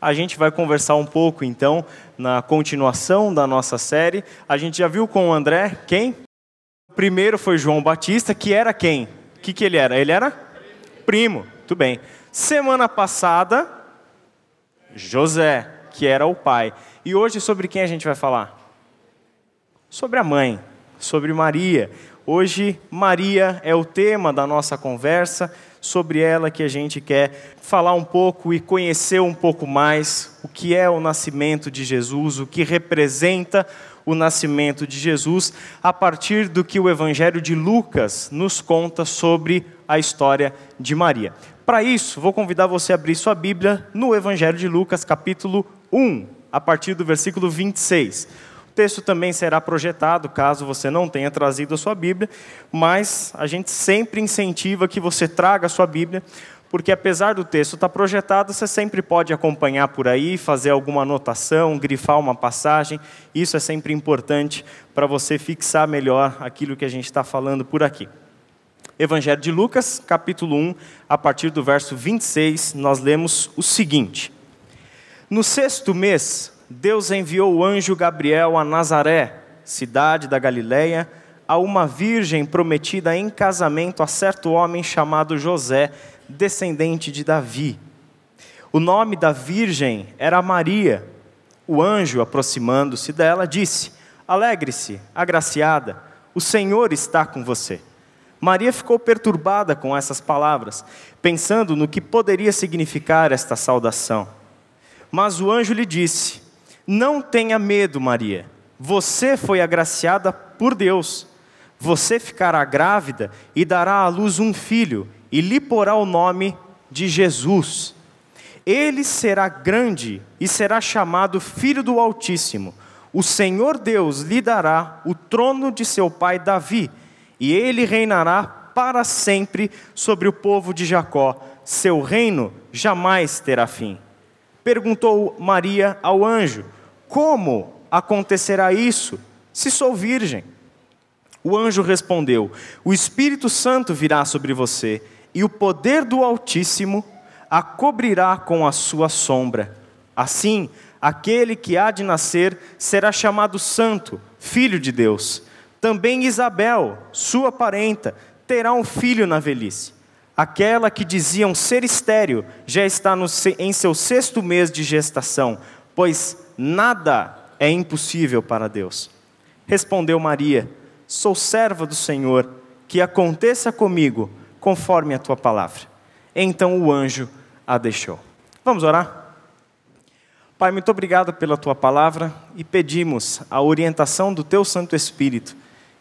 A gente vai conversar um pouco, então, na continuação da nossa série. A gente já viu com o André quem? O primeiro foi João Batista, que era quem? O que ele era? Ele era? Primo. Muito bem. Semana passada, José, que era o pai. E hoje sobre quem a gente vai falar? Sobre a mãe, sobre Maria. Hoje, Maria é o tema da nossa conversa, sobre ela que a gente quer falar um pouco e conhecer um pouco mais o que é o nascimento de Jesus, o que representa o nascimento de Jesus, a partir do que o Evangelho de Lucas nos conta sobre a história de Maria. Para isso, vou convidar você a abrir sua Bíblia no Evangelho de Lucas, capítulo 1, a partir do versículo 26. O texto também será projetado, caso você não tenha trazido a sua Bíblia, mas a gente sempre incentiva que você traga a sua Bíblia, porque apesar do texto estar projetado, você sempre pode acompanhar por aí, fazer alguma anotação, grifar uma passagem. Isso é sempre importante para você fixar melhor aquilo que a gente está falando por aqui. Evangelho de Lucas, capítulo 1, a partir do verso 26, nós lemos o seguinte: No 6º mês, Deus enviou o anjo Gabriel a Nazaré, cidade da Galileia, a uma virgem prometida em casamento a certo homem chamado José, descendente de Davi. O nome da virgem era Maria. O anjo, aproximando-se dela, disse: Alegre-se, agraciada, o Senhor está com você. Maria ficou perturbada com essas palavras, pensando no que poderia significar esta saudação. Mas o anjo lhe disse: Não tenha medo, Maria. Você foi agraciada por Deus. Você ficará grávida e dará à luz um filho, e lhe porá o nome de Jesus. Ele será grande e será chamado Filho do Altíssimo. O Senhor Deus lhe dará o trono de seu pai Davi, e ele reinará para sempre sobre o povo de Jacó. Seu reino jamais terá fim. Perguntou Maria ao anjo: Como acontecerá isso, se sou virgem? O anjo respondeu: O Espírito Santo virá sobre você, e o poder do Altíssimo a cobrirá com a sua sombra. Assim, aquele que há de nascer será chamado Santo, Filho de Deus. Também Isabel, sua parenta, terá um filho na velhice. Aquela que diziam ser estéril já está em seu 6º mês de gestação, pois nada é impossível para Deus. Respondeu Maria: Sou serva do Senhor, que aconteça comigo conforme a tua palavra. Então o anjo a deixou. Vamos orar? Pai, muito obrigado pela tua palavra e pedimos a orientação do teu Santo Espírito,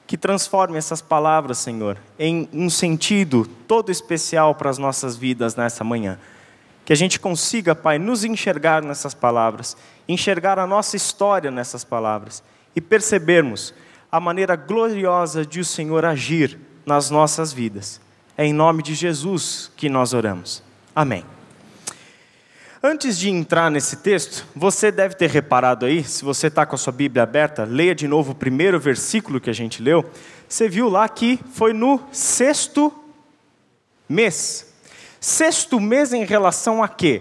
que transforme essas palavras, Senhor, em um sentido todo especial para as nossas vidas nessa manhã. Que a gente consiga, Pai, nos enxergar nessas palavras, enxergar a nossa história nessas palavras e percebermos a maneira gloriosa de o Senhor agir nas nossas vidas. É em nome de Jesus que nós oramos. Amém. Antes de entrar nesse texto, você deve ter reparado aí, se você está com a sua Bíblia aberta, leia de novo o primeiro versículo que a gente leu. Você viu lá que foi no 6º mês. 6º mês em relação a quê?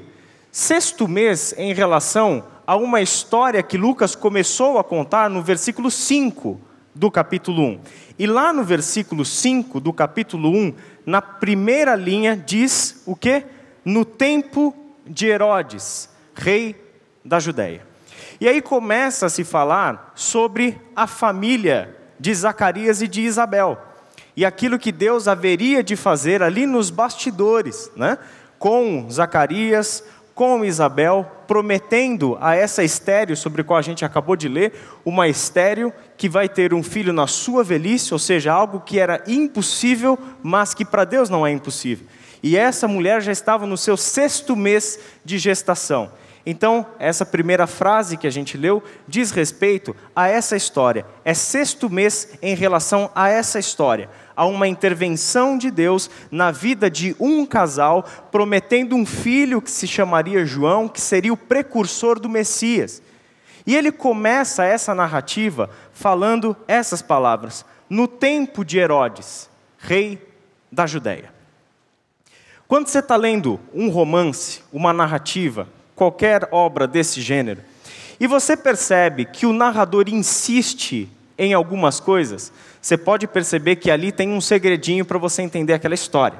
6º mês em relação a uma história que Lucas começou a contar no versículo 5 do capítulo 1. E lá no versículo 5 do capítulo 1, na primeira linha, diz o quê? No tempo de Herodes, rei da Judéia. E aí começa a se falar sobre a família de Zacarias e de Isabel. E aquilo que Deus haveria de fazer ali nos bastidores, né? Com Zacarias, com Isabel, prometendo a essa estéril, sobre a qual a gente acabou de ler, uma estéril que vai ter um filho na sua velhice, ou seja, algo que era impossível, mas que para Deus não é impossível. E essa mulher já estava no seu 6º mês de gestação. Então, essa primeira frase que a gente leu diz respeito a essa história. É 6º mês em relação a essa história. Há uma intervenção de Deus na vida de um casal, prometendo um filho que se chamaria João, que seria o precursor do Messias. E ele começa essa narrativa falando essas palavras: no tempo de Herodes, rei da Judéia. Quando você está lendo um romance, uma narrativa, qualquer obra desse gênero, e você percebe que o narrador insiste em algumas coisas, você pode perceber que ali tem um segredinho para você entender aquela história,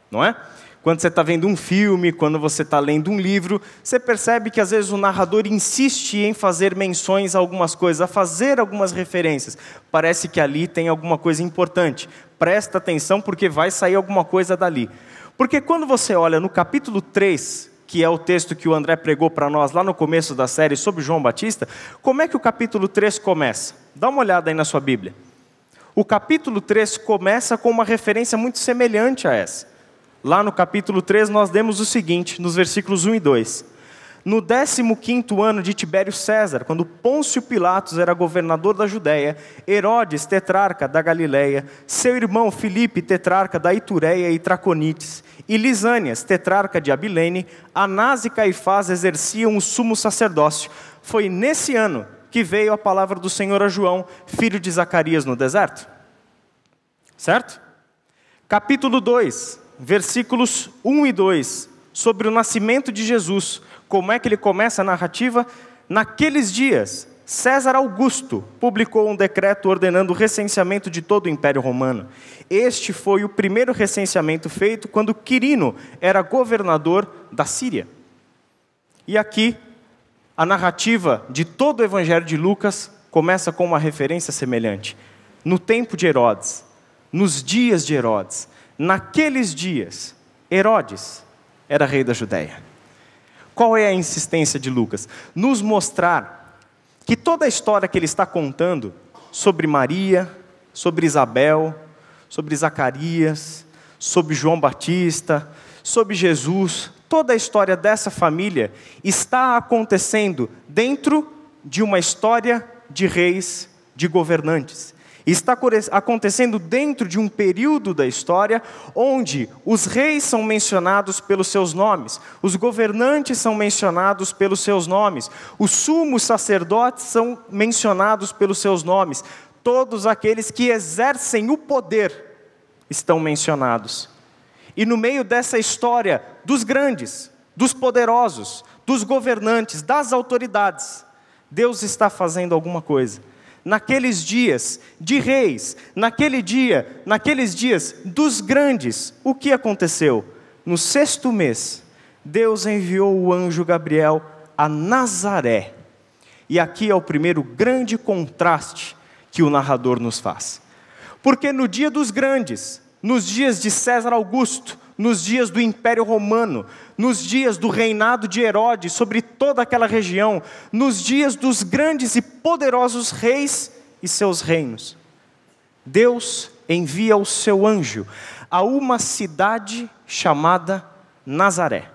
não é? Quando você está vendo um filme, quando você está lendo um livro, você percebe que às vezes o narrador insiste em fazer menções a algumas coisas, a fazer algumas referências. Parece que ali tem alguma coisa importante. Presta atenção porque vai sair alguma coisa dali. Porque quando você olha no capítulo 3, que é o texto que o André pregou para nós lá no começo da série sobre João Batista, como é que o capítulo 3 começa? Dá uma olhada aí na sua Bíblia. O capítulo 3 começa com uma referência muito semelhante a essa. Lá no capítulo 3 nós lemos o seguinte, nos versículos 1 e 2. No 15º ano de Tibério César, quando Pôncio Pilatos era governador da Judéia, Herodes, tetrarca da Galileia, seu irmão Filipe, tetrarca da Itureia e Traconites, e Lisânias, tetrarca de Abilene, Anás e Caifás exerciam o sumo sacerdócio. Foi nesse ano que veio a palavra do Senhor a João, filho de Zacarias, no deserto. Certo? Capítulo 2, versículos 1 e 2, sobre o nascimento de Jesus. Como é que ele começa a narrativa? Naqueles dias, César Augusto publicou um decreto ordenando o recenseamento de todo o Império Romano. Este foi o primeiro recenseamento feito quando Quirino era governador da Síria. E aqui, a narrativa de todo o Evangelho de Lucas começa com uma referência semelhante. No tempo de Herodes, nos dias de Herodes, naqueles dias, Herodes era rei da Judéia. Qual é a insistência de Lucas? Nos mostrar que toda a história que ele está contando sobre Maria, sobre Isabel, sobre Zacarias, sobre João Batista, sobre Jesus, toda a história dessa família está acontecendo dentro de uma história de reis, de governantes. Está acontecendo dentro de um período da história onde os reis são mencionados pelos seus nomes, os governantes são mencionados pelos seus nomes, os sumos sacerdotes são mencionados pelos seus nomes, todos aqueles que exercem o poder estão mencionados. E no meio dessa história dos grandes, dos poderosos, dos governantes, das autoridades, Deus está fazendo alguma coisa. Naqueles dias de reis, naqueles dias dos grandes, o que aconteceu? No 6º mês, Deus enviou o anjo Gabriel a Nazaré. E aqui é o primeiro grande contraste que o narrador nos faz. Porque no dia dos grandes, nos dias de César Augusto, nos dias do Império Romano, nos dias do reinado de Herodes sobre toda aquela região, nos dias dos grandes e poderosos reis e seus reinos, Deus envia o seu anjo a uma cidade chamada Nazaré.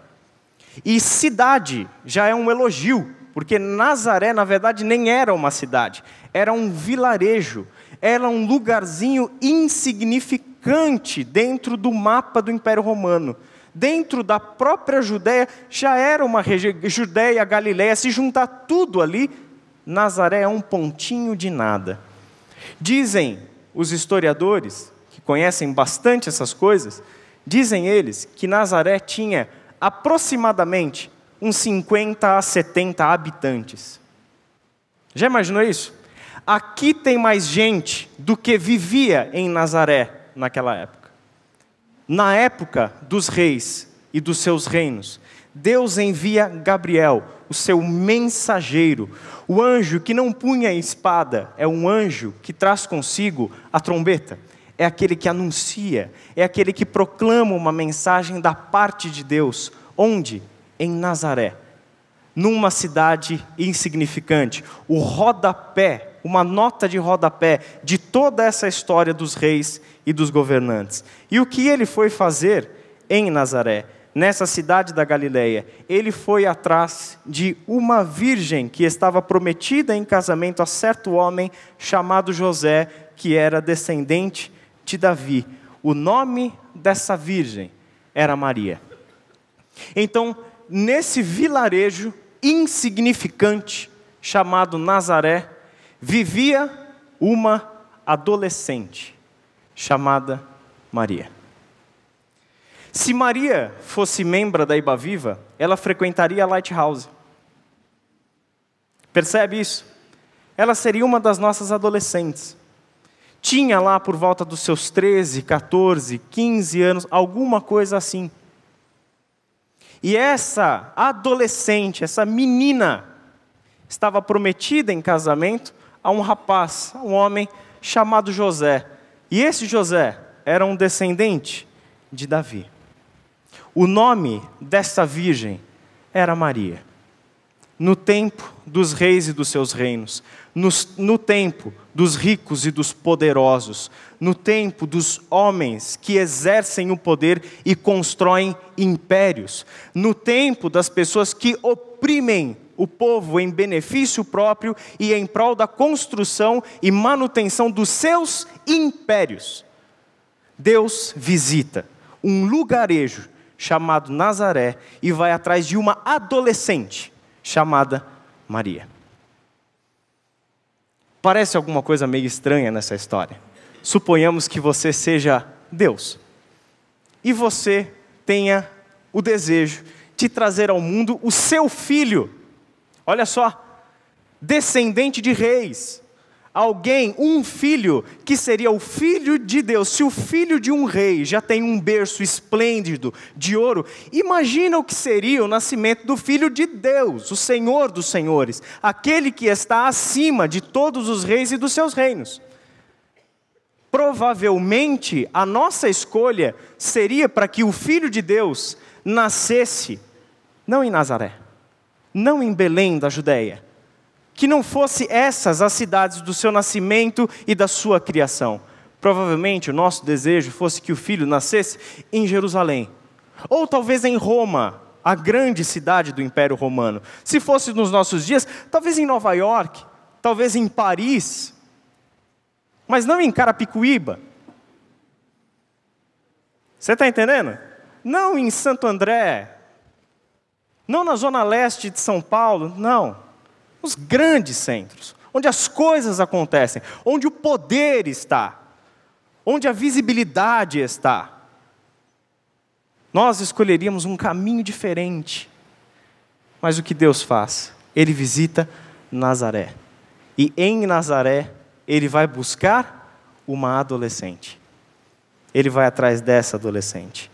E cidade já é um elogio, porque Nazaré, na verdade, nem era uma cidade, era um vilarejo, era um lugarzinho insignificante dentro do mapa do Império Romano. Dentro da própria Judéia, já era uma região, Judéia, Galileia, se juntar tudo ali, Nazaré é um pontinho de nada. Dizem os historiadores, que conhecem bastante essas coisas, dizem eles que Nazaré tinha aproximadamente uns 50 a 70 habitantes. Já imaginou isso? Aqui tem mais gente do que vivia em Nazaré naquela época. Na época dos reis e dos seus reinos, Deus envia Gabriel, o seu mensageiro, o anjo que não punha espada, é um anjo que traz consigo a trombeta, é aquele que anuncia, é aquele que proclama uma mensagem da parte de Deus. Onde? Em Nazaré, numa cidade insignificante. O rodapé, uma nota de rodapé de toda essa história dos reis e dos governantes. E o que ele foi fazer em Nazaré, nessa cidade da Galileia? Ele foi atrás de uma virgem que estava prometida em casamento a certo homem chamado José, que era descendente de Davi. O nome dessa virgem era Maria. Então, nesse vilarejo insignificante chamado Nazaré, vivia uma adolescente chamada Maria. Se Maria fosse membro da Iba Viva, ela frequentaria a Lighthouse. Percebe isso? Ela seria uma das nossas adolescentes. Tinha lá por volta dos seus 13, 14, 15 anos, alguma coisa assim. E essa adolescente, essa menina, estava prometida em casamento a um rapaz, a um homem chamado José. E esse José era um descendente de Davi. O nome dessa virgem era Maria. No tempo dos reis e dos seus reinos, no tempo dos ricos e dos poderosos, no tempo dos homens que exercem o poder e constroem impérios, no tempo das pessoas que oprimem o povo em benefício próprio e em prol da construção e manutenção dos seus impérios. Deus visita um lugarejo chamado Nazaré e vai atrás de uma adolescente chamada Maria. Parece alguma coisa meio estranha nessa história. Suponhamos que você seja Deus e você tenha o desejo de trazer ao mundo o seu filho. Olha só, descendente de reis. Alguém, um filho, que seria o filho de Deus. Se o filho de um rei já tem um berço esplêndido de ouro, imagina o que seria o nascimento do filho de Deus, o Senhor dos senhores, aquele que está acima de todos os reis e dos seus reinos. Provavelmente, a nossa escolha seria para que o filho de Deus nascesse, não em Nazaré, não em Belém da Judéia, que não fosse essas as cidades do seu nascimento e da sua criação. Provavelmente o nosso desejo fosse que o filho nascesse em Jerusalém, ou talvez em Roma, a grande cidade do Império Romano. Se fosse nos nossos dias, talvez em Nova York, talvez em Paris, mas não em Carapicuíba. Você está entendendo? Não em Santo André, não na zona leste de São Paulo, não. Os grandes centros, onde as coisas acontecem, onde o poder está, onde a visibilidade está. Nós escolheríamos um caminho diferente. Mas o que Deus faz? Ele visita Nazaré. E em Nazaré, Ele vai buscar uma adolescente. Ele vai atrás dessa adolescente.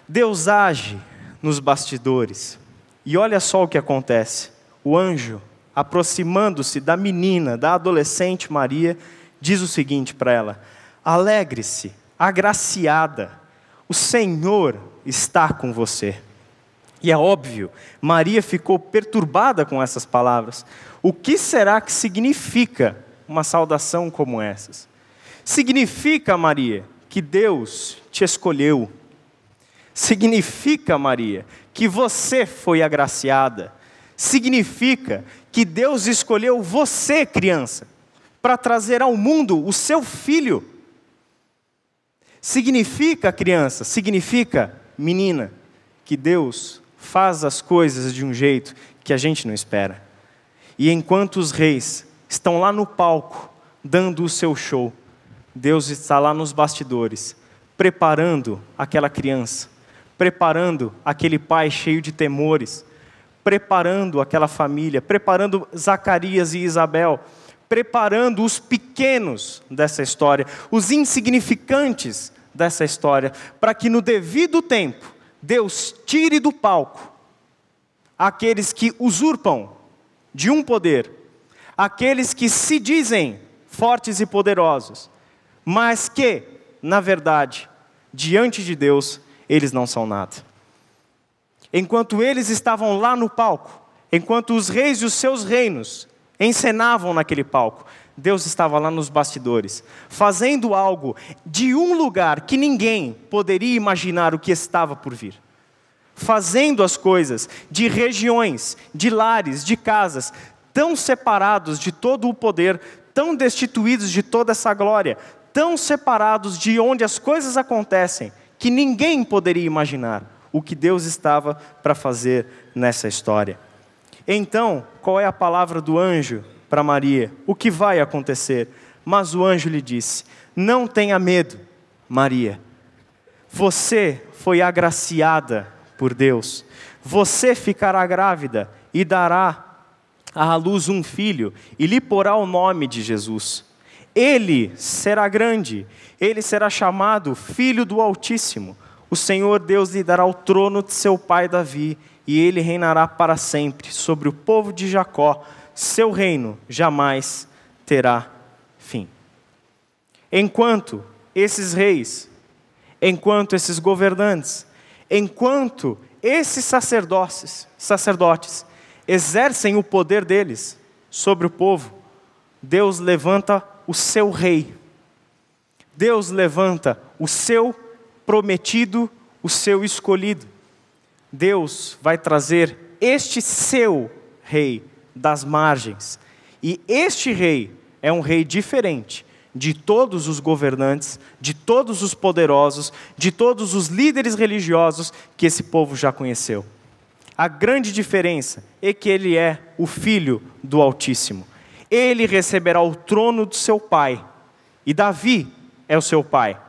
Deus age nos bastidores. E olha só o que acontece. O anjo, aproximando-se da menina, da adolescente Maria, diz o seguinte para ela: alegre-se, agraciada, o Senhor está com você. E é óbvio, Maria ficou perturbada com essas palavras. O que será que significa uma saudação como essas? Significa, Maria, que Deus te escolheu. Significa, Maria, que você foi agraciada. Significa que Deus escolheu você, criança, para trazer ao mundo o seu filho. Significa, criança, significa, menina, que Deus faz as coisas de um jeito que a gente não espera. E enquanto os reis estão lá no palco, dando o seu show, Deus está lá nos bastidores, preparando aquela criança, preparando aquele pai cheio de temores, preparando aquela família, preparando Zacarias e Isabel, preparando os pequenos dessa história, os insignificantes dessa história, para que no devido tempo, Deus tire do palco aqueles que usurpam de um poder, aqueles que se dizem fortes e poderosos, mas que, na verdade, diante de Deus, eles não são nada. Enquanto eles estavam lá no palco, enquanto os reis e os seus reinos encenavam naquele palco, Deus estava lá nos bastidores, fazendo algo de um lugar que ninguém poderia imaginar o que estava por vir. Fazendo as coisas de regiões, de lares, de casas, tão separados de todo o poder, tão destituídos de toda essa glória, tão separados de onde as coisas acontecem, que ninguém poderia imaginar o que Deus estava para fazer nessa história. Então, qual é a palavra do anjo para Maria? O que vai acontecer? Mas o anjo lhe disse: não tenha medo, Maria. Você foi agraciada por Deus. Você ficará grávida e dará à luz um filho, e lhe porá o nome de Jesus. Ele será grande, ele será chamado Filho do Altíssimo. O Senhor Deus lhe dará o trono de seu pai Davi, e ele reinará para sempre sobre o povo de Jacó. Seu reino jamais terá fim. Enquanto esses reis, enquanto esses governantes, enquanto esses sacerdotes exercem o poder deles sobre o povo, Deus levanta o seu rei. Deus levanta o seu prometido, o seu escolhido. Deus vai trazer este seu rei das margens. E este rei é um rei diferente de todos os governantes, de todos os poderosos, de todos os líderes religiosos que esse povo já conheceu. A grande diferença é que ele é o Filho do Altíssimo. Ele receberá o trono do seu pai. E Davi é o seu pai.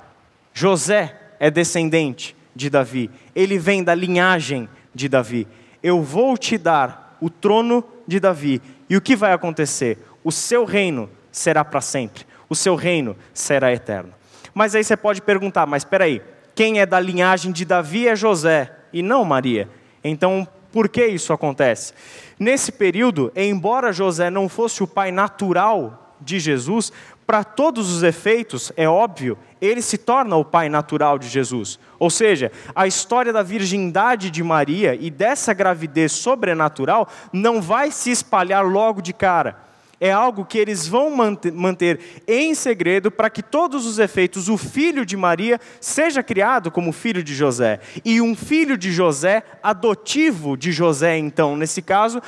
José é descendente de Davi. Ele vem da linhagem de Davi. Eu vou te dar o trono de Davi. E o que vai acontecer? O seu reino será para sempre. O seu reino será eterno. Mas aí você pode perguntar, mas espera aí, quem é da linhagem de Davi é José e não Maria. Então, por que isso acontece? Nesse período, embora José não fosse o pai natural de Jesus, para todos os efeitos, é óbvio, ele se torna o pai natural de Jesus. Ou seja, a história da virgindade de Maria e dessa gravidez sobrenatural não vai se espalhar logo de cara. É algo que eles vão manter em segredo para que todos os efeitos, o filho de Maria seja criado como filho de José. E um filho de José, adotivo de José então, nesse caso,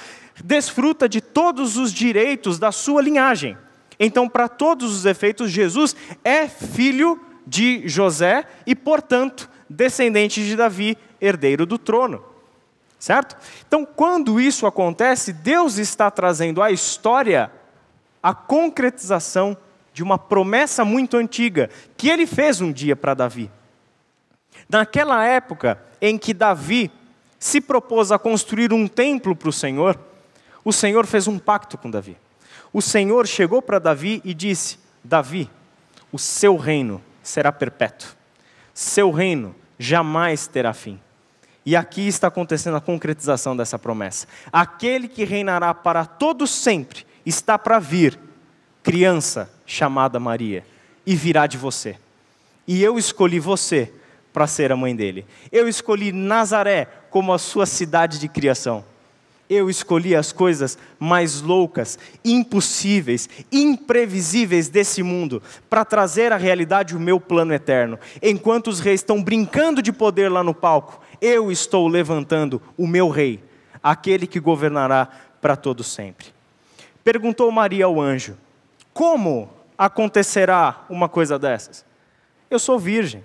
desfruta de todos os direitos da sua linhagem. Então, para todos os efeitos, Jesus é filho de José e, portanto, descendente de Davi, herdeiro do trono. Certo? Então, quando isso acontece, Deus está trazendo à história a concretização de uma promessa muito antiga, que ele fez um dia para Davi. Naquela época em que Davi se propôs a construir um templo para o Senhor fez um pacto com Davi. O Senhor chegou para Davi e disse: Davi, o seu reino será perpétuo. Seu reino jamais terá fim. E aqui está acontecendo a concretização dessa promessa. Aquele que reinará para todos sempre está para vir, criança chamada Maria, e virá de você. E eu escolhi você para ser a mãe dele. Eu escolhi Nazaré como a sua cidade de criação. Eu escolhi as coisas mais loucas, impossíveis, imprevisíveis desse mundo para trazer à realidade o meu plano eterno. Enquanto os reis estão brincando de poder lá no palco, eu estou levantando o meu rei, aquele que governará para todo sempre. Perguntou Maria ao anjo: como acontecerá uma coisa dessas? Eu sou virgem.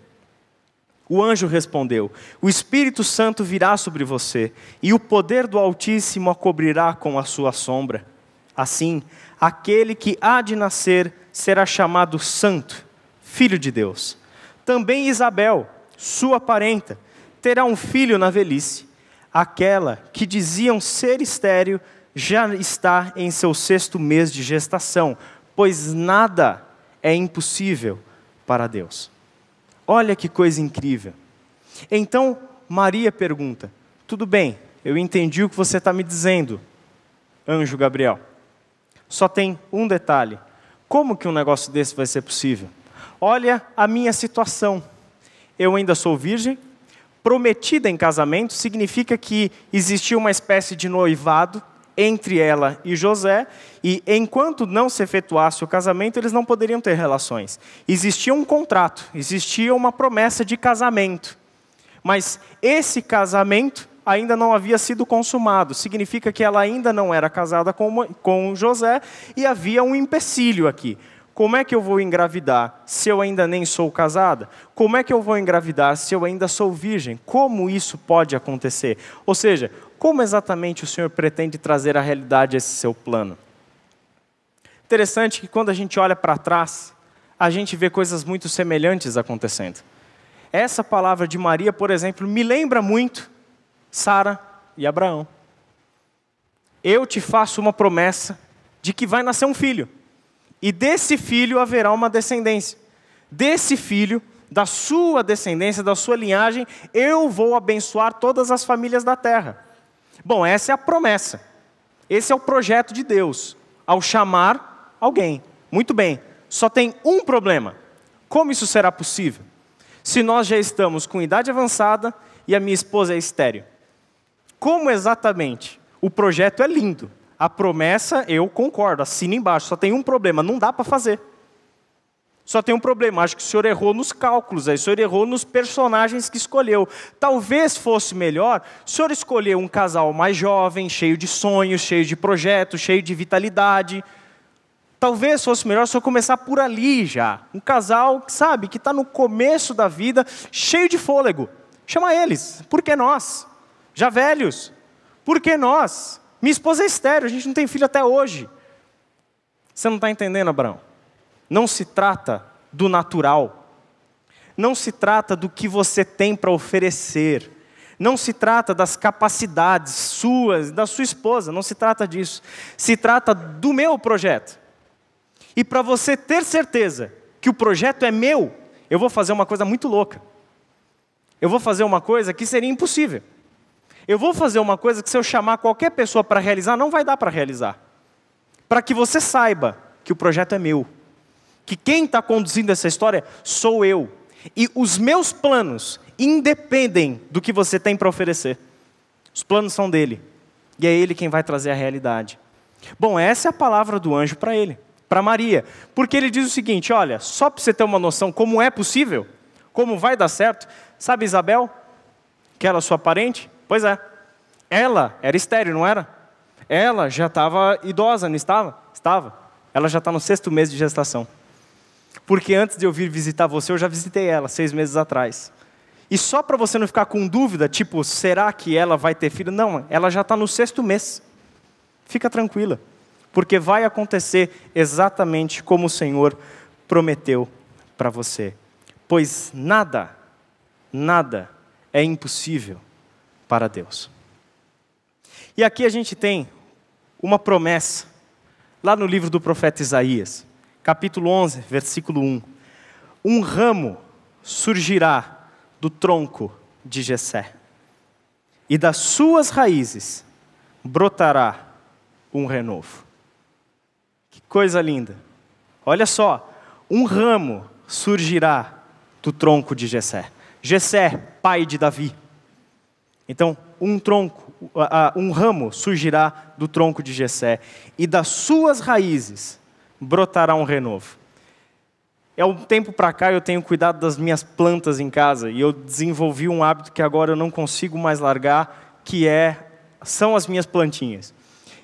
O anjo respondeu: o Espírito Santo virá sobre você, e o poder do Altíssimo a cobrirá com a sua sombra. Assim, aquele que há de nascer será chamado Santo, Filho de Deus. Também Isabel, sua parenta, terá um filho na velhice. Aquela que diziam ser estéril já está em seu 6º mês de gestação, pois nada é impossível para Deus. Olha que coisa incrível. Então Maria pergunta: tudo bem, eu entendi o que você está me dizendo, anjo Gabriel. Só tem um detalhe: como que um negócio desse vai ser possível? Olha a minha situação. Eu ainda sou virgem, prometida em casamento, significa que existia uma espécie de noivado entre ela e José, e enquanto não se efetuasse o casamento, eles não poderiam ter relações. Existia um contrato, existia uma promessa de casamento, mas esse casamento ainda não havia sido consumado. Significa que ela ainda não era casada com José, e havia um empecilho aqui. Como é que eu vou engravidar se eu ainda nem sou casada? Como é que eu vou engravidar se eu ainda sou virgem? Como isso pode acontecer? Ou seja, como exatamente o Senhor pretende trazer à realidade esse seu plano? Interessante que quando a gente olha para trás, a gente vê coisas muito semelhantes acontecendo. Essa palavra de Maria, por exemplo, me lembra muito Sara e Abraão. Eu te faço uma promessa de que vai nascer um filho. E desse filho haverá uma descendência. Desse filho, da sua descendência, da sua linhagem, eu vou abençoar todas as famílias da terra. Bom, essa é a promessa. Esse é o projeto de Deus, ao chamar alguém. Muito bem, só tem um problema. Como isso será possível? Se nós já estamos com idade avançada e a minha esposa é estéril. Como exatamente? O projeto é lindo. A promessa, eu concordo, assina embaixo. Só tem um problema, não dá para fazer. Só tem um problema, acho que o senhor errou nos cálculos, o senhor errou nos personagens que escolheu. Talvez fosse melhor o senhor escolher um casal mais jovem, cheio de sonhos, cheio de projetos, cheio de vitalidade. Talvez fosse melhor o senhor começar por ali já. Um casal, sabe, que está no começo da vida, cheio de fôlego. Chama eles, por que nós? Já velhos, por que nós? Minha esposa é estéril, a gente não tem filho até hoje. Você não está entendendo, Abraão? Não se trata do natural. Não se trata do que você tem para oferecer. Não se trata das capacidades suas, da sua esposa. Não se trata disso. Se trata do meu projeto. E para você ter certeza que o projeto é meu, eu vou fazer uma coisa muito louca. Eu vou fazer uma coisa que seria impossível. Eu vou fazer uma coisa que se eu chamar qualquer pessoa para realizar, não vai dar para realizar. Para que você saiba que o projeto é meu. Que quem está conduzindo essa história sou eu. E os meus planos independem do que você tem para oferecer. Os planos são dele. E é ele quem vai trazer a realidade. Bom, essa é a palavra do anjo para ele, para Maria. Porque ele diz o seguinte, olha, só para você ter uma noção como é possível, como vai dar certo. Sabe Isabel? Aquela sua parente? Pois é. Ela era estéril, não era? Ela já estava idosa, não estava? Estava. Ela já está no 6º mês de gestação. Porque antes de eu vir visitar você, eu já visitei ela 6 meses atrás. E só para você não ficar com dúvida, tipo, será que ela vai ter filho? Não, ela já está no 6º mês. Fica tranquila, porque vai acontecer exatamente como o Senhor prometeu para você. Pois nada é impossível para Deus. E aqui a gente tem uma promessa, lá no livro do profeta Isaías. Capítulo 11, versículo 1. Um ramo surgirá do tronco de Jessé, e das suas raízes brotará um renovo. Que coisa linda. Olha só, um ramo surgirá do tronco de Jessé. Jessé, pai de Davi. Então, um ramo surgirá do tronco de Jessé, e das suas raízes brotará um renovo. É um tempo para cá eu tenho cuidado das minhas plantas em casa e eu desenvolvi um hábito que agora eu não consigo mais largar, que são as minhas plantinhas.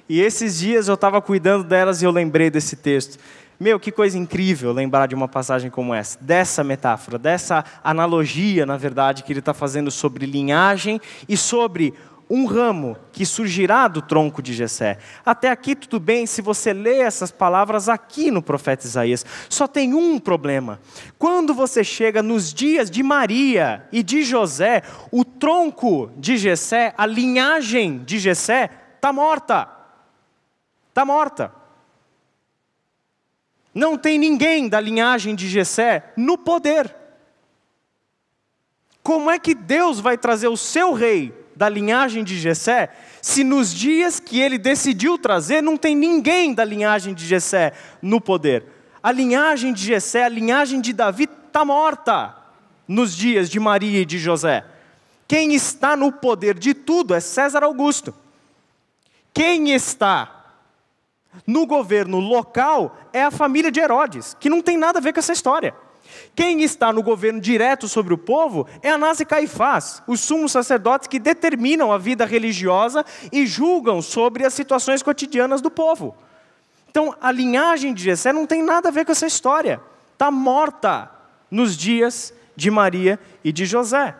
E esses dias eu estava cuidando delas e eu lembrei desse texto. Meu, que coisa incrível lembrar de uma passagem como essa, dessa metáfora, dessa analogia, na verdade, que ele está fazendo sobre linhagem e sobre um ramo que surgirá do tronco de Jessé. Até aqui tudo bem se você lê essas palavras aqui no profeta Isaías. Só tem um problema. Quando você chega nos dias de Maria e de José, o tronco de Jessé, a linhagem de Jessé, está morta. Está morta. Não tem ninguém da linhagem de Jessé no poder. Como é que Deus vai trazer o seu rei da linhagem de Jessé, se nos dias que ele decidiu trazer, não tem ninguém da linhagem de Jessé no poder? A linhagem de Jessé, a linhagem de Davi está morta nos dias de Maria e de José. Quem está no poder de tudo é César Augusto. Quem está no governo local é a família de Herodes, que não tem nada a ver com essa história. Quem está no governo direto sobre o povo é Anás e Caifás, os sumos sacerdotes que determinam a vida religiosa e julgam sobre as situações cotidianas do povo. Então, a linhagem de Jessé não tem nada a ver com essa história. Está morta nos dias de Maria e de José.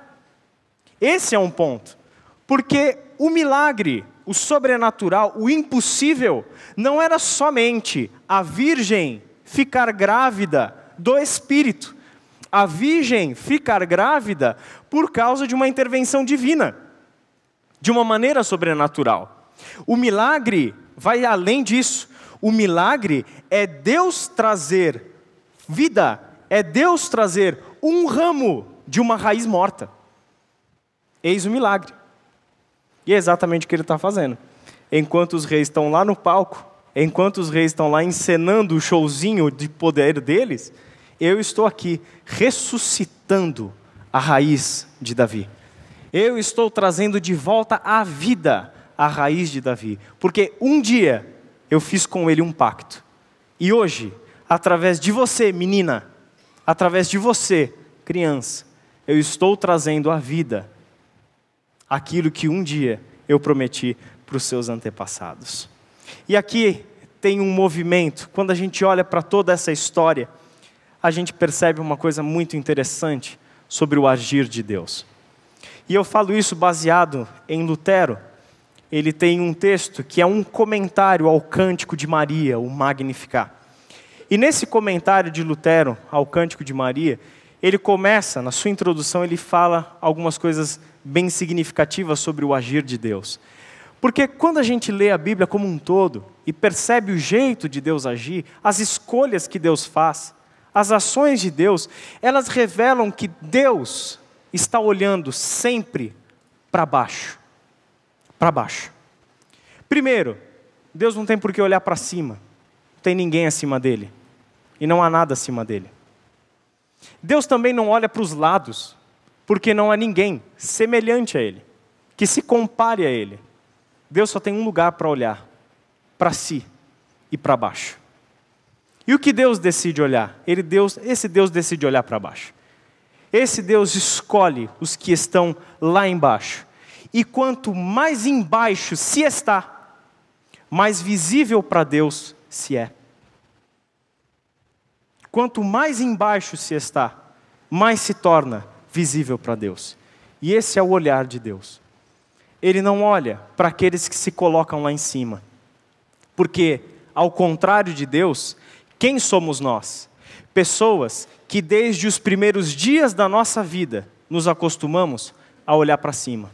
Esse é um ponto. Porque o milagre, o sobrenatural, o impossível, não era somente a virgem ficar grávida do Espírito. a virgem ficar grávida por causa de uma intervenção divina, de uma maneira sobrenatural. O milagre vai além disso. O milagre é Deus trazer vida, é Deus trazer um ramo de uma raiz morta. Eis o milagre. E é exatamente o que ele está fazendo. Enquanto os reis estão lá no palco, enquanto os reis estão lá encenando o showzinho de poder deles, eu estou aqui ressuscitando a raiz de Davi. Eu estou trazendo de volta à vida a raiz de Davi. Porque um dia eu fiz com ele um pacto. E hoje, através de você, menina, através de você, criança, eu estou trazendo à vida aquilo que um dia eu prometi para os seus antepassados. E aqui tem um movimento, quando a gente olha para toda essa história, a gente percebe uma coisa muito interessante sobre o agir de Deus. E eu falo isso baseado em Lutero. Ele tem um texto que é um comentário ao Cântico de Maria, o Magnificat. E nesse comentário de Lutero ao Cântico de Maria, ele começa, na sua introdução, ele fala algumas coisas bem significativas sobre o agir de Deus. Porque quando a gente lê a Bíblia como um todo e percebe o jeito de Deus agir, as escolhas que Deus faz, as ações de Deus, elas revelam que Deus está olhando sempre para baixo. Para baixo. Primeiro, Deus não tem por que olhar para cima. Não tem ninguém acima dele. E não há nada acima dele. Deus também não olha para os lados, porque não há ninguém semelhante a ele, que se compare a ele. Deus só tem um lugar para olhar, para si e para baixo. E o que Deus decide olhar? Esse Deus decide olhar para baixo. Esse Deus escolhe os que estão lá embaixo. E quanto mais embaixo se está, mais visível para Deus se é. Quanto mais embaixo se está, mais se torna visível para Deus. E esse é o olhar de Deus. Ele não olha para aqueles que se colocam lá em cima. Porque, ao contrário de Deus, quem somos nós? Pessoas que desde os primeiros dias da nossa vida nos acostumamos a olhar para cima.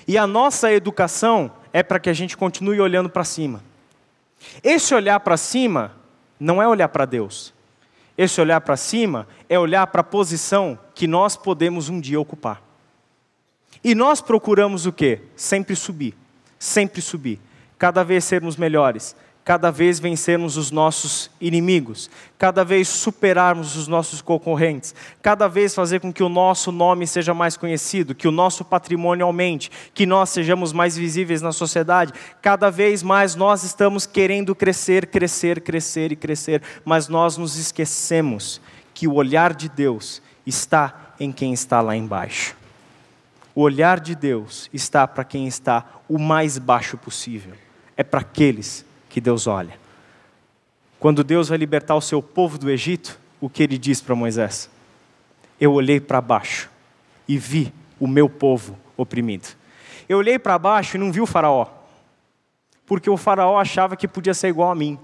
E a nossa educação é para que a gente continue olhando para cima. Esse olhar para cima não é olhar para Deus. Esse olhar para cima é olhar para a posição que nós podemos um dia ocupar. E nós procuramos o quê? Sempre subir. Sempre subir. Cada vez sermos melhores. Cada vez vencermos os nossos inimigos. Cada vez superarmos os nossos concorrentes. Cada vez fazer com que o nosso nome seja mais conhecido, que o nosso patrimônio aumente, que nós sejamos mais visíveis na sociedade. Cada vez mais nós estamos querendo crescer, crescer, crescer e crescer, mas nós nos esquecemos que o olhar de Deus está em quem está lá embaixo. O olhar de Deus está para quem está o mais baixo possível. É para aqueles que Deus olha. Quando Deus vai libertar o seu povo do Egito, o que ele diz para Moisés? Eu olhei para baixo e vi o meu povo oprimido. Eu olhei para baixo e não vi o faraó, porque o faraó achava que podia ser igual a mim.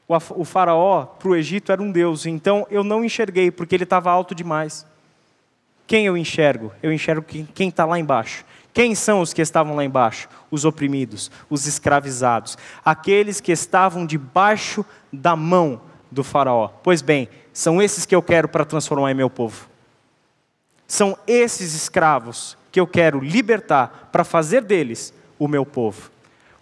O faraó para o Egito era um deus, então eu não enxerguei, porque ele estava alto demais. Quem eu enxergo? Eu enxergo quem está lá embaixo. Quem são os que estavam lá embaixo? Os oprimidos, os escravizados, aqueles que estavam debaixo da mão do faraó. Pois bem, são esses que eu quero para transformar em meu povo. São esses escravos que eu quero libertar para fazer deles o meu povo.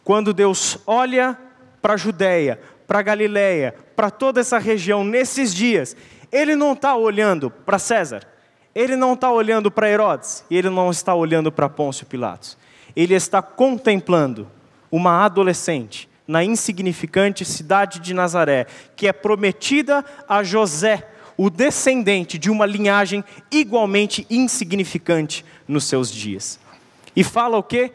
Quando Deus olha para a Judeia, para a Galileia, para toda essa região nesses dias, Ele não está olhando para César. Ele não está olhando para Herodes, e ele não está olhando para Pôncio Pilatos. Ele está contemplando uma adolescente na insignificante cidade de Nazaré, que é prometida a José, o descendente de uma linhagem igualmente insignificante nos seus dias. E fala o quê?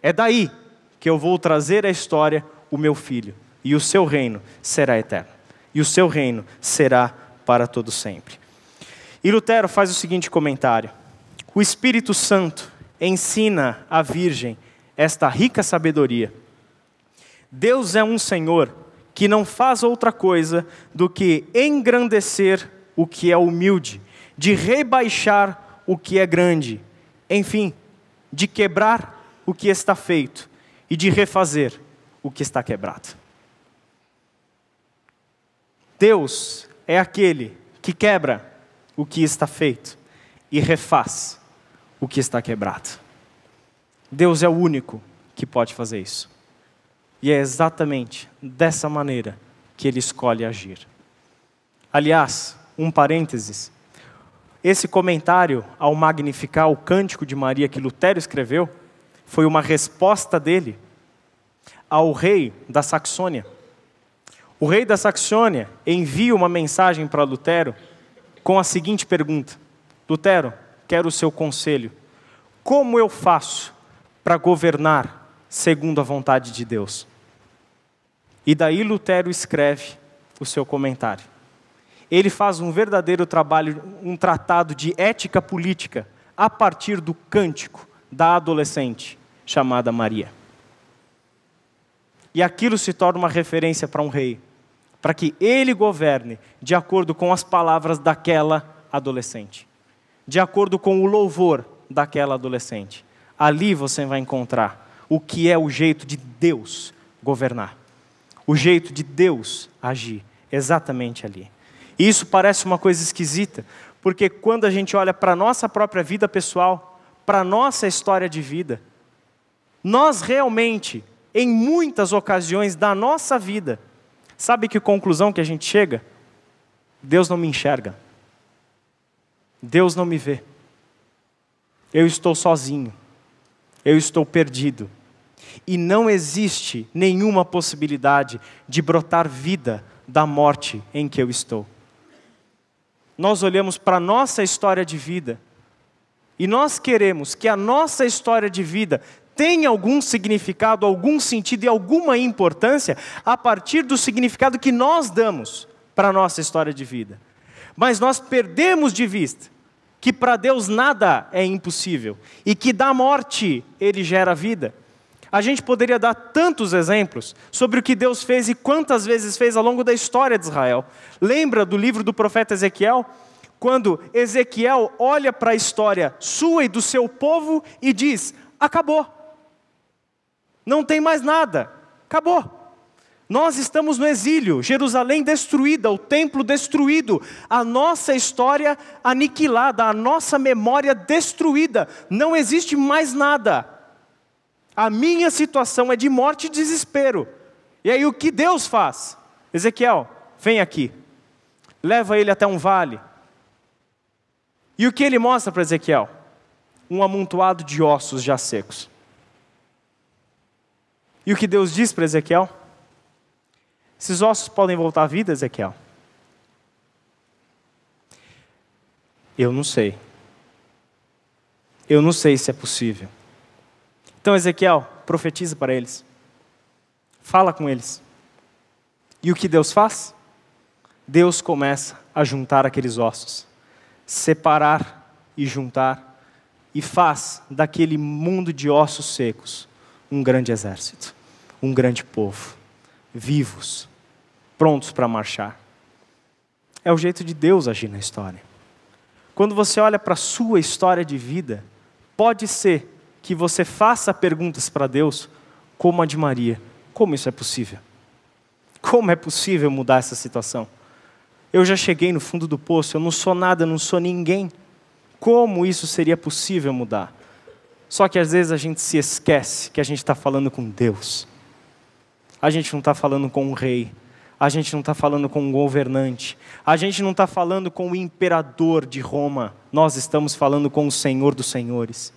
É daí que eu vou trazer à história o meu filho, e o seu reino será eterno, e o seu reino será para todo sempre. E Lutero faz o seguinte comentário: o Espírito Santo ensina à Virgem esta rica sabedoria. Deus é um Senhor que não faz outra coisa do que engrandecer o que é humilde, de rebaixar o que é grande, enfim, de quebrar o que está feito e de refazer o que está quebrado. Deus é aquele que quebra o que está feito e refaz o que está quebrado. Deus é o único que pode fazer isso. E é exatamente dessa maneira que Ele escolhe agir. Aliás, um parênteses, esse comentário ao magnificar o Cântico de Maria que Lutero escreveu, foi uma resposta dele ao rei da Saxônia. O rei da Saxônia envia uma mensagem para Lutero com a seguinte pergunta: Lutero, quero o seu conselho. Como eu faço para governar segundo a vontade de Deus? E daí Lutero escreve o seu comentário. Ele faz um verdadeiro trabalho, um tratado de ética política, a partir do cântico da adolescente chamada Maria. E aquilo se torna uma referência para um rei, para que ele governe de acordo com as palavras daquela adolescente, de acordo com o louvor daquela adolescente. Ali você vai encontrar o que é o jeito de Deus governar, o jeito de Deus agir, exatamente ali. E isso parece uma coisa esquisita, porque quando a gente olha para a nossa própria vida pessoal, para a nossa história de vida, nós realmente, em muitas ocasiões da nossa vida, sabe que conclusão que a gente chega? Deus não me enxerga. Deus não me vê. Eu estou sozinho. Eu estou perdido. E não existe nenhuma possibilidade de brotar vida da morte em que eu estou. Nós olhamos para a nossa história de vida e nós queremos que a nossa história de vida tenha algum significado, algum sentido e alguma importância a partir do significado que nós damos para a nossa história de vida. Mas nós perdemos de vista que para Deus nada é impossível e que da morte Ele gera vida. A gente poderia dar tantos exemplos sobre o que Deus fez e quantas vezes fez ao longo da história de Israel. Lembra do livro do profeta Ezequiel? Quando Ezequiel olha para a história sua e do seu povo e diz: acabou. Não tem mais nada. Acabou. Nós estamos no exílio, Jerusalém destruída, o templo destruído, a nossa história aniquilada, a nossa memória destruída. Não existe mais nada. A minha situação é de morte e desespero. E aí o que Deus faz? Ezequiel, vem aqui. Leva ele até um vale. E o que ele mostra para Ezequiel? Um amontoado de ossos já secos. E o que Deus diz para Ezequiel? Esses ossos podem voltar à vida, Ezequiel? Eu não sei. Eu não sei se é possível. Então, Ezequiel, profetiza para eles. Fala com eles. E o que Deus faz? Deus começa a juntar aqueles ossos. Separar e juntar. E faz daquele mundo de ossos secos um grande exército. Um grande povo. Vivos. Prontos para marchar. É o jeito de Deus agir na história. Quando você olha para a sua história de vida, pode ser que você faça perguntas para Deus, como a de Maria. Como isso é possível? Como é possível mudar essa situação? Eu já cheguei no fundo do poço, eu não sou nada, eu não sou ninguém. Como isso seria possível mudar? Só que às vezes a gente se esquece que a gente está falando com Deus. A gente não está falando com um rei. A gente não está falando com um governante. A gente não está falando com o imperador de Roma. Nós estamos falando com o Senhor dos Senhores.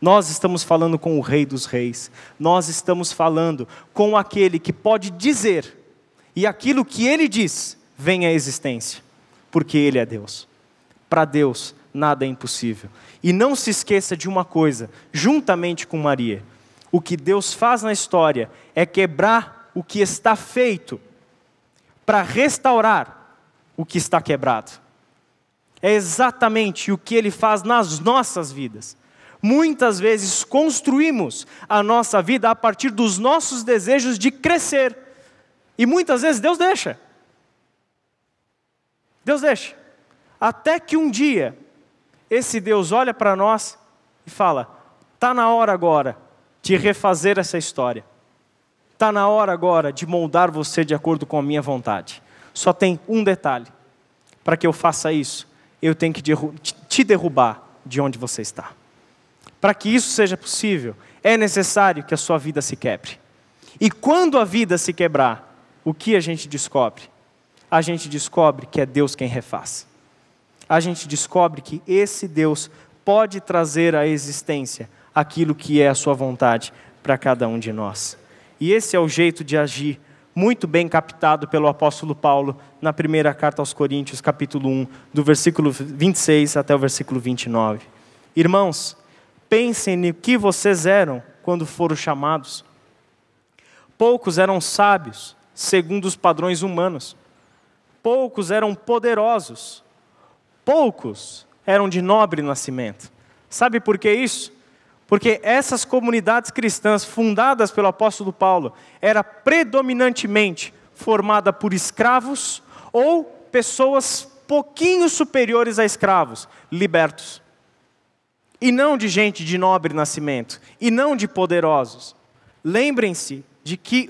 Nós estamos falando com o Rei dos Reis. Nós estamos falando com aquele que pode dizer, e aquilo que Ele diz, vem à existência, porque Ele é Deus. Para Deus, nada é impossível. E não se esqueça de uma coisa, juntamente com Maria, o que Deus faz na história é quebrar o que está feito, para restaurar o que está quebrado. É exatamente o que Ele faz nas nossas vidas. Muitas vezes construímos a nossa vida a partir dos nossos desejos de crescer. E muitas vezes Deus deixa. Deus deixa. Até que um dia, esse Deus olha para nós e fala: está na hora agora de refazer essa história. Está na hora agora de moldar você de acordo com a minha vontade. Só tem um detalhe. Para que eu faça isso, eu tenho que te derrubar de onde você está. Para que isso seja possível, é necessário que a sua vida se quebre. E quando a vida se quebrar, o que a gente descobre? A gente descobre que é Deus quem refaz. A gente descobre que esse Deus pode trazer à existência aquilo que é a sua vontade para cada um de nós. E esse é o jeito de agir, muito bem captado pelo apóstolo Paulo na primeira carta aos Coríntios, capítulo 1, do versículo 26 até o versículo 29. Irmãos, pensem no que vocês eram quando foram chamados. Poucos eram sábios, segundo os padrões humanos. Poucos eram poderosos. Poucos eram de nobre nascimento. Sabe por que isso? Porque essas comunidades cristãs fundadas pelo apóstolo Paulo era predominantemente formada por escravos ou pessoas pouquinho superiores a escravos, libertos. E não de gente de nobre nascimento, e não de poderosos. Lembrem-se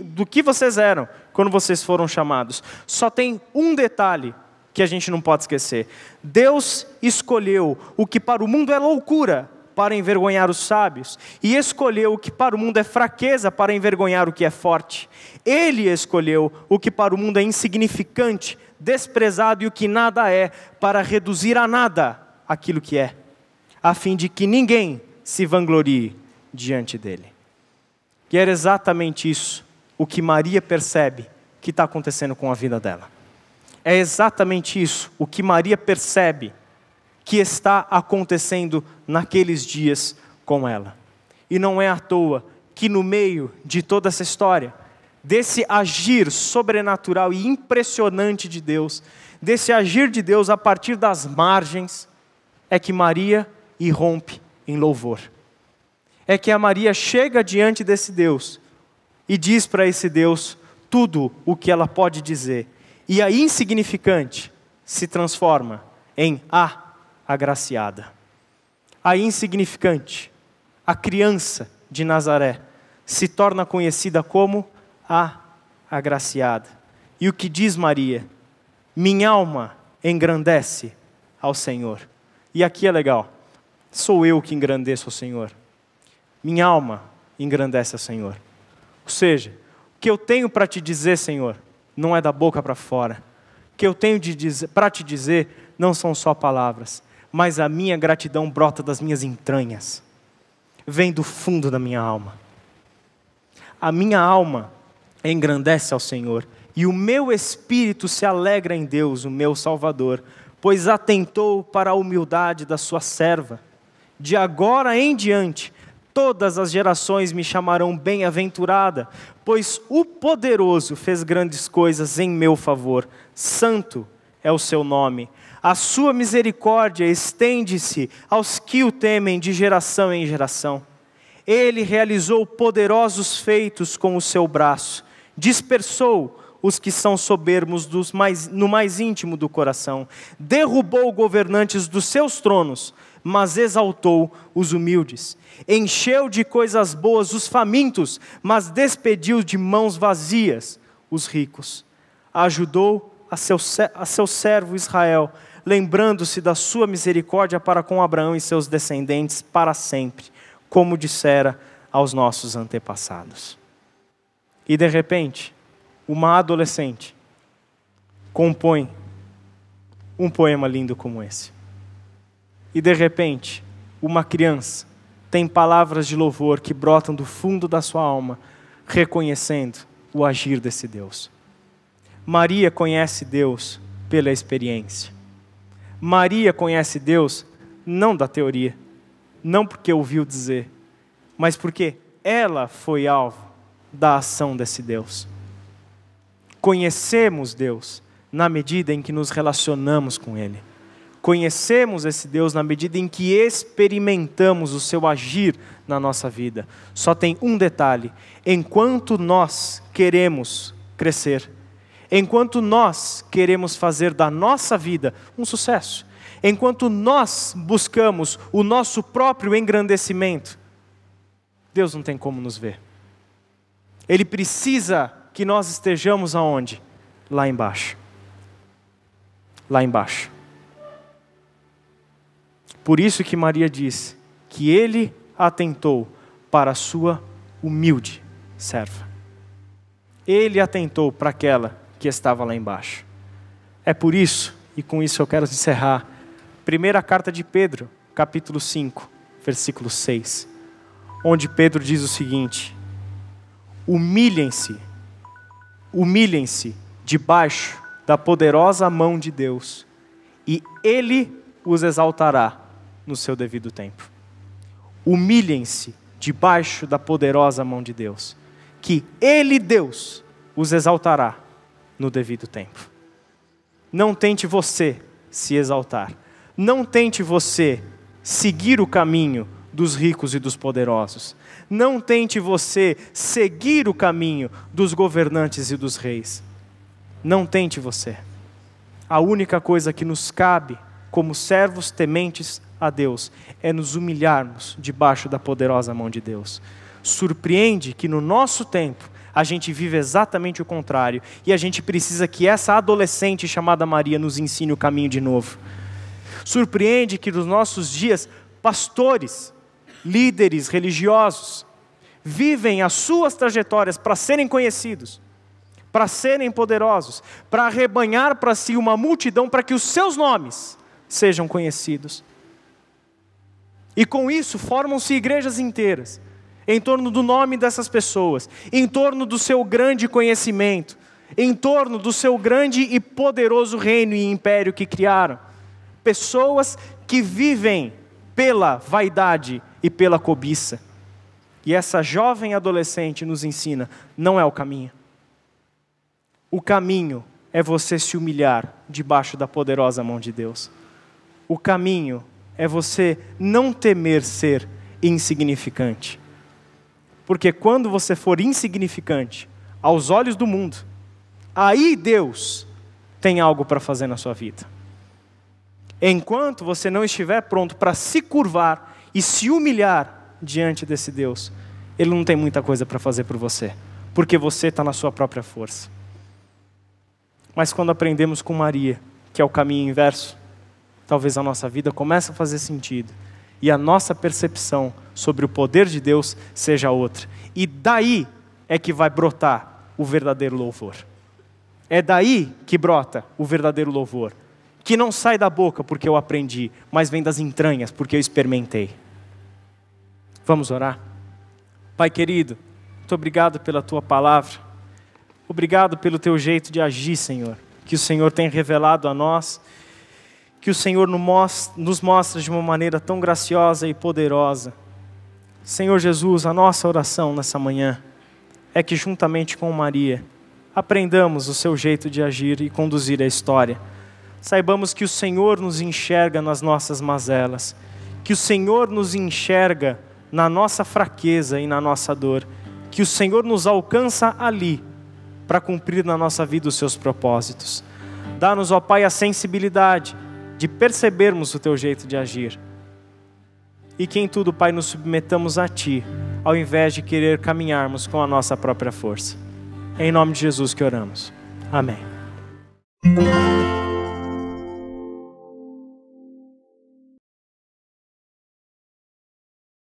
do que vocês eram quando vocês foram chamados. Só tem um detalhe que a gente não pode esquecer. Deus escolheu o que para o mundo é loucura, para envergonhar os sábios, e escolheu o que para o mundo é fraqueza, para envergonhar o que é forte. Ele escolheu o que para o mundo é insignificante, desprezado e o que nada é, para reduzir a nada aquilo que é, a fim de que ninguém se vanglorie diante dele. E era exatamente isso o que Maria percebe que está acontecendo com a vida dela. É exatamente isso o que Maria percebe que está acontecendo naqueles dias com ela. E não é à toa que no meio de toda essa história, desse agir sobrenatural e impressionante de Deus, desse agir de Deus a partir das margens, é que Maria irrompe em louvor. É que a Maria chega diante desse Deus e diz para esse Deus tudo o que ela pode dizer. E a insignificante se transforma em a agraciada. A insignificante, a criança de Nazaré, se torna conhecida como a agraciada. E o que diz Maria? Minha alma engrandece ao Senhor. E aqui é legal. Sou eu que engrandeço ao Senhor. Minha alma engrandece ao Senhor. Ou seja, o que eu tenho para te dizer, Senhor, não é da boca para fora. O que eu tenho para te dizer não são só palavras, mas a minha gratidão brota das minhas entranhas. Vem do fundo da minha alma. A minha alma engrandece ao Senhor, e o meu espírito se alegra em Deus, o meu Salvador, pois atentou para a humildade da sua serva. De agora em diante, todas as gerações me chamarão bem-aventurada, pois o Poderoso fez grandes coisas em meu favor. Santo é o seu nome. A sua misericórdia estende-se aos que o temem de geração em geração. Ele realizou poderosos feitos com o seu braço. Dispersou os que são soberbos no mais íntimo do coração. Derrubou governantes dos seus tronos, mas exaltou os humildes. Encheu de coisas boas os famintos, mas despediu de mãos vazias os ricos. Ajudou a seu servo Israel, lembrando-se da sua misericórdia para com Abraão e seus descendentes para sempre, como dissera aos nossos antepassados. E de repente, uma adolescente compõe um poema lindo como esse. E de repente, uma criança tem palavras de louvor que brotam do fundo da sua alma, reconhecendo o agir desse Deus. Maria conhece Deus pela experiência. Maria conhece Deus não da teoria, não porque ouviu dizer, mas porque ela foi alvo da ação desse Deus. Conhecemos Deus na medida em que nos relacionamos com Ele. Conhecemos esse Deus na medida em que experimentamos o seu agir na nossa vida. Só tem um detalhe: enquanto nós queremos crescer, enquanto nós queremos fazer da nossa vida um sucesso, enquanto nós buscamos o nosso próprio engrandecimento, Deus não tem como nos ver. Ele precisa que nós estejamos aonde? Lá embaixo. Lá embaixo. Por isso que Maria diz que Ele atentou para a sua humilde serva. Ele atentou para aquela que estava lá embaixo. É por isso, e com isso eu quero encerrar, primeira carta de Pedro, capítulo 5, versículo 6, onde Pedro diz o seguinte: humilhem-se debaixo da poderosa mão de Deus, e Ele os exaltará no seu devido tempo. Humilhem-se debaixo da poderosa mão de Deus, que Ele, Deus, os exaltará no devido tempo. Não tente você se exaltar. Não tente você seguir o caminho dos ricos e dos poderosos. Não tente você seguir o caminho dos governantes e dos reis. Não tente você. A única coisa que nos cabe, como servos tementes a Deus, é nos humilharmos debaixo da poderosa mão de Deus. Surpreende que no nosso tempo a gente vive exatamente o contrário, e a gente precisa que essa adolescente chamada Maria nos ensine o caminho de novo. Surpreende que nos nossos dias, pastores, líderes religiosos, vivem as suas trajetórias para serem conhecidos, para serem poderosos, para arrebanhar para si uma multidão, para que os seus nomes sejam conhecidos. E com isso formam-se igrejas inteiras, em torno do nome dessas pessoas, em torno do seu grande conhecimento, em torno do seu grande e poderoso reino e império que criaram. Pessoas que vivem pela vaidade e pela cobiça. E essa jovem adolescente nos ensina, não é o caminho. O caminho é você se humilhar debaixo da poderosa mão de Deus. O caminho é você não temer ser insignificante. Porque quando você for insignificante aos olhos do mundo, aí Deus tem algo para fazer na sua vida. Enquanto você não estiver pronto para se curvar e se humilhar diante desse Deus, Ele não tem muita coisa para fazer por você, porque você está na sua própria força. Mas quando aprendemos com Maria, que é o caminho inverso, talvez a nossa vida comece a fazer sentido, e a nossa percepção sobre o poder de Deus seja outra. E daí é que vai brotar o verdadeiro louvor. É daí que brota o verdadeiro louvor, que não sai da boca porque eu aprendi, mas vem das entranhas porque eu experimentei. Vamos orar? Pai querido, muito obrigado pela Tua palavra. Obrigado pelo Teu jeito de agir, Senhor, que o Senhor tem revelado a nós, que o Senhor nos mostra de uma maneira tão graciosa e poderosa. Senhor Jesus, a nossa oração nessa manhã é que juntamente com Maria, aprendamos o Seu jeito de agir e conduzir a história. Saibamos que o Senhor nos enxerga nas nossas mazelas, que o Senhor nos enxerga na nossa fraqueza e na nossa dor, que o Senhor nos alcança ali para cumprir na nossa vida os Seus propósitos. Dá-nos, ó Pai, a sensibilidade de percebermos o Teu jeito de agir. E que em tudo, Pai, nos submetamos a Ti, ao invés de querer caminharmos com a nossa própria força. É em nome de Jesus que oramos. Amém.